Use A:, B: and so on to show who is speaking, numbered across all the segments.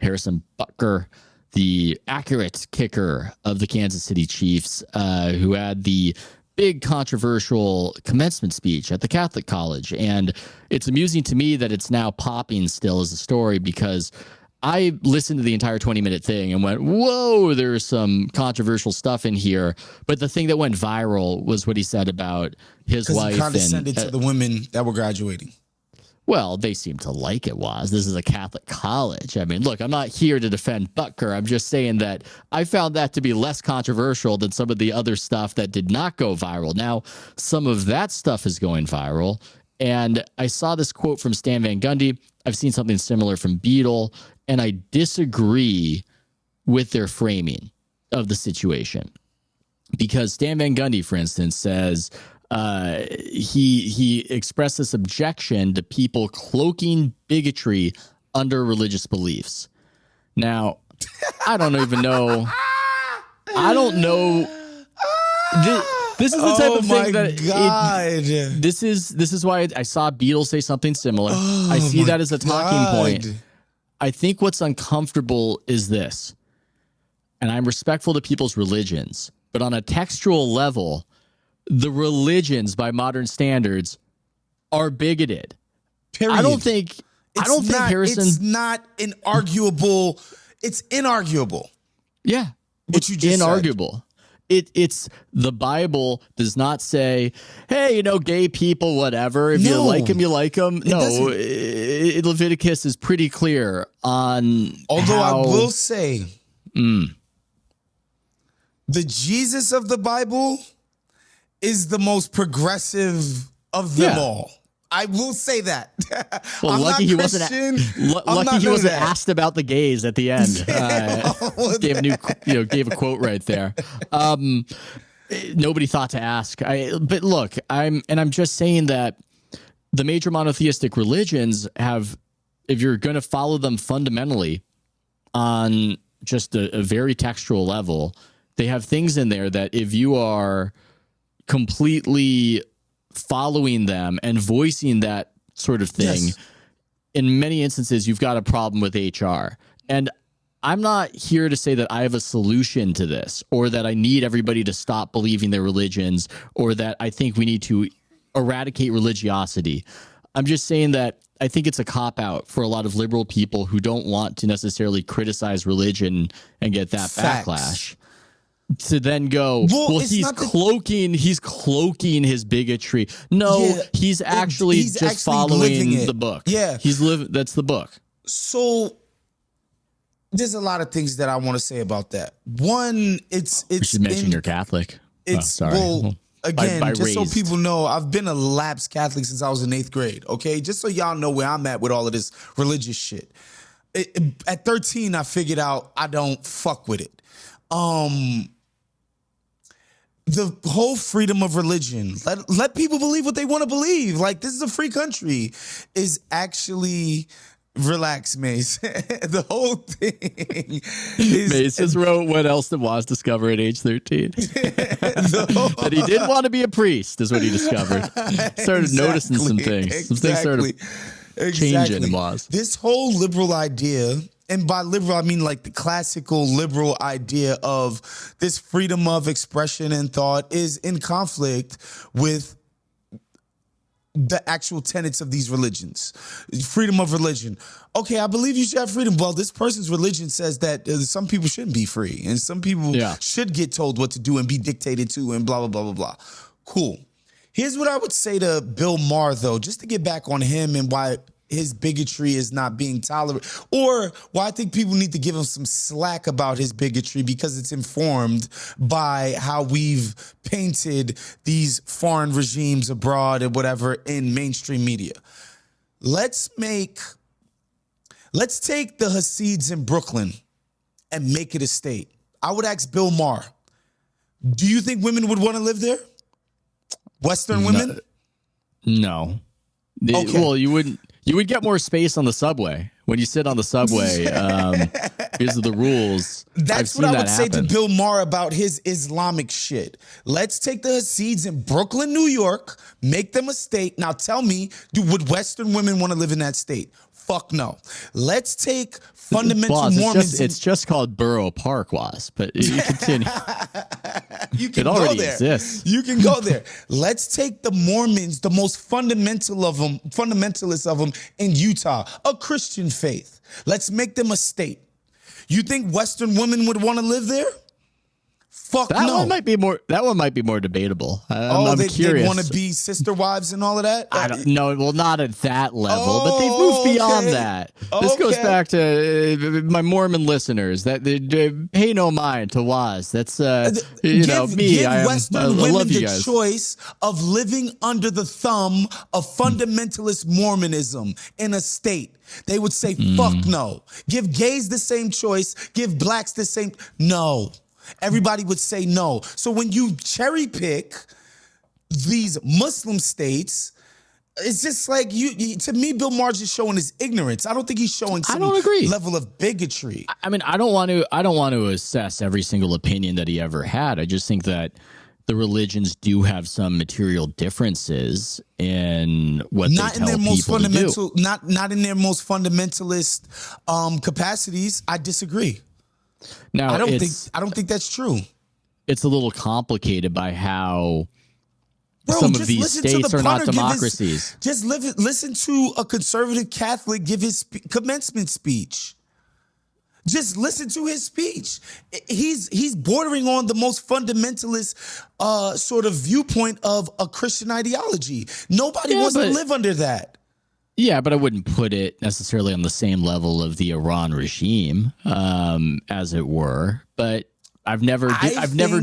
A: Harrison Butker, the accurate kicker of the Kansas City Chiefs, who had the big controversial commencement speech at the Catholic college. And it's amusing to me that it's now popping still as a story, because I listened to the entire 20-minute thing and went, whoa, there's some controversial stuff in here. But the thing that went viral was what he said about his wife.
B: He condescended to the women that were graduating.
A: Well, they seem to like it, was. This is a Catholic college. I mean, look, I'm not here to defend Butker. I'm just saying that I found that to be less controversial than some of the other stuff that did not go viral. Now, some of that stuff is going viral. And I saw this quote from Stan Van Gundy. I've seen something similar from Beadle, and I disagree with their framing of the situation. Because Stan Van Gundy, for instance, says he expressed this objection to people cloaking bigotry under religious beliefs. Now, I don't even know. I don't know. This is the type of thing that this is why I saw Beatles say something similar. I see that as a talking point. I think what's uncomfortable is this, and I'm respectful to people's religions, but on a textual level, the religions by modern standards are bigoted. Period. I don't think Harrison.
B: It's not inarguable. It's inarguable.
A: Yeah,
B: what you just
A: inarguable.
B: Said.
A: It's the Bible does not say, hey, gay people, whatever. If you like them, you like them. No, Leviticus is pretty clear on.
B: Although I will say, the Jesus of the Bible is the most progressive of them all. I will say that.
A: Well, lucky he wasn't asked about the gays at the end. Gave a quote right there. Nobody thought to ask. But look, I'm just saying that the major monotheistic religions have, if you're going to follow them fundamentally on just a very textual level, they have things in there that if you are completely following them and voicing that sort of thing, in many instances, you've got a problem with HR. And I'm not here to say that I have a solution to this, or that I need everybody to stop believing their religions, or that I think we need to eradicate religiosity. I'm just saying that I think it's a cop-out for a lot of liberal people who don't want to necessarily criticize religion and get that backlash. To then go, well, he's cloaking his bigotry. No, he's actually just following the book.
B: Yeah,
A: that's the book.
B: So there's a lot of things that I want to say about that. One, it's
A: you should mention you're Catholic.
B: Again,
A: by
B: just so people know, I've been a lapsed Catholic since I was in 8th grade. Okay, just so y'all know where I'm at with all of this religious shit. At 13, I figured out I don't fuck with it. The whole freedom of religion, let people believe what they want to believe. Like, this is a free country, is actually, relax, Mace. The whole thing is...
A: Mace just wrote what else that was discovered at age 13. That he didn't want to be a priest is what he discovered. Started noticing some things. Some things started changing in Waz.
B: This whole liberal idea... And by liberal, I mean like the classical liberal idea of this freedom of expression and thought is in conflict with the actual tenets of these religions. Freedom of religion. Okay, I believe you should have freedom. Well, this person's religion says that some people shouldn't be free and some people should get told what to do and be dictated to and blah, blah, blah, blah, blah. Cool. Here's what I would say to Bill Maher, though, just to get back on him and why his bigotry is not being tolerated, or why I think people need to give him some slack about his bigotry, because it's informed by how we've painted these foreign regimes abroad and whatever in mainstream media. Let's take the Hasids in Brooklyn and make it a state. I would ask Bill Maher, do you think women would want to live there? Western women?
A: No.
B: Okay.
A: Well, you wouldn't. You would get more space on the subway when you sit on the subway because of the rules.
B: That's what I would say to Bill Maher about his Islamic shit. Let's take the Hasids in Brooklyn, New York, make them a state. Now tell me, would Western women want to live in that state? Fuck no. Let's take fundamental
A: Waz,
B: Mormons.
A: it's just called Borough Park, Waz, but you continue.
B: You can
A: It already
B: go there.
A: exists.
B: You can go there. Let's take the Mormons, the most fundamentalist of them in Utah, a Christian faith. Let's make them a state. You think Western women would want to live there? Fuck
A: That
B: no.
A: one might be more. That one might be more debatable. I'm
B: they
A: curious.
B: want to be sister wives and all of that?
A: I don't know. Well, not at that level, but they've moved beyond
B: okay.
A: that. This goes back to my Mormon listeners that they pay no mind to Waz. That's
B: Give Western
A: I
B: women
A: love you
B: the
A: guys.
B: choice of living under the thumb of fundamentalist Mormonism in a state. They would say, fuck no. Give gays the same choice. Give blacks the same. No. Everybody would say no. So when you cherry pick these Muslim states, it's just like to me, Bill Maher's just showing his ignorance. I don't think he's showing some level of bigotry.
A: I mean, I don't want to assess every single opinion that he ever had. I just think that the religions do have some material differences in what
B: Not
A: they
B: in
A: tell
B: their most
A: people to
B: fundamental,
A: do.
B: not in their most fundamentalist capacities. I disagree.
A: Now,
B: I don't think that's true.
A: It's a little complicated by how
B: Bro,
A: some
B: just
A: of these
B: listen to
A: states
B: the
A: are not
B: punter give
A: democracies.
B: Listen to a conservative Catholic give his commencement speech. Just listen to his speech. He's bordering on the most fundamentalist sort of viewpoint of a Christian ideology. Nobody wants to live under that.
A: Yeah, but I wouldn't put it necessarily on the same level of the Iran regime, as it were. But I've never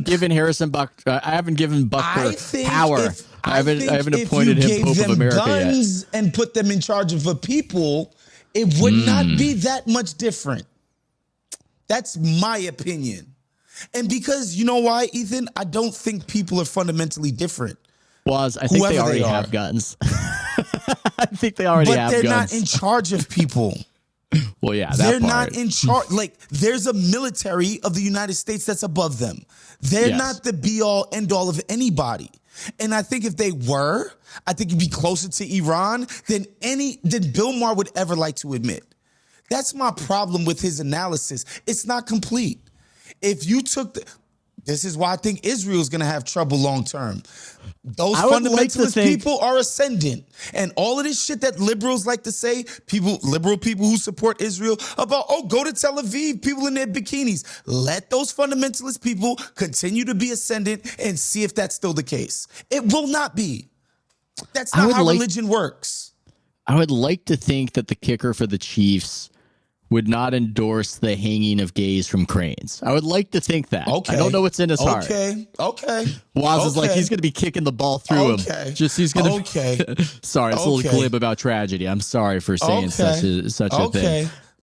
A: given Harrison Butker. I haven't given Butker power. I haven't appointed him Pope of America
B: guns
A: yet.
B: And put them in charge of a people, it would not be that much different. That's my opinion. And because you know why, Ethan? I don't think people are fundamentally different.
A: I think they already have guns. I think they already have guns.
B: But they're not in charge of people.
A: Well, yeah,
B: they're not in charge. Like, there's a military of the United States that's above them. They're not the be-all, end-all of anybody. And I think if they were, I think it'd be closer to Iran than Bill Maher would ever like to admit. That's my problem with his analysis. It's not complete. If you took this is why I think Israel's going to have trouble long term. Those fundamentalist people are ascendant. And all of this shit that liberals like to say, liberal people who support Israel about, go to Tel Aviv, people in their bikinis. Let those fundamentalist people continue to be ascendant and see if that's still the case. It will not be. That's not how religion works.
A: I would like to think that the kicker for the Chiefs would not endorse the hanging of gays from cranes. I would like to think that.
B: Okay.
A: I don't know what's in his heart.
B: Okay.
A: Waz is like, he's going to be kicking the ball through him. He's going to. Sorry, it's a little glib about tragedy. I'm sorry for saying such a thing.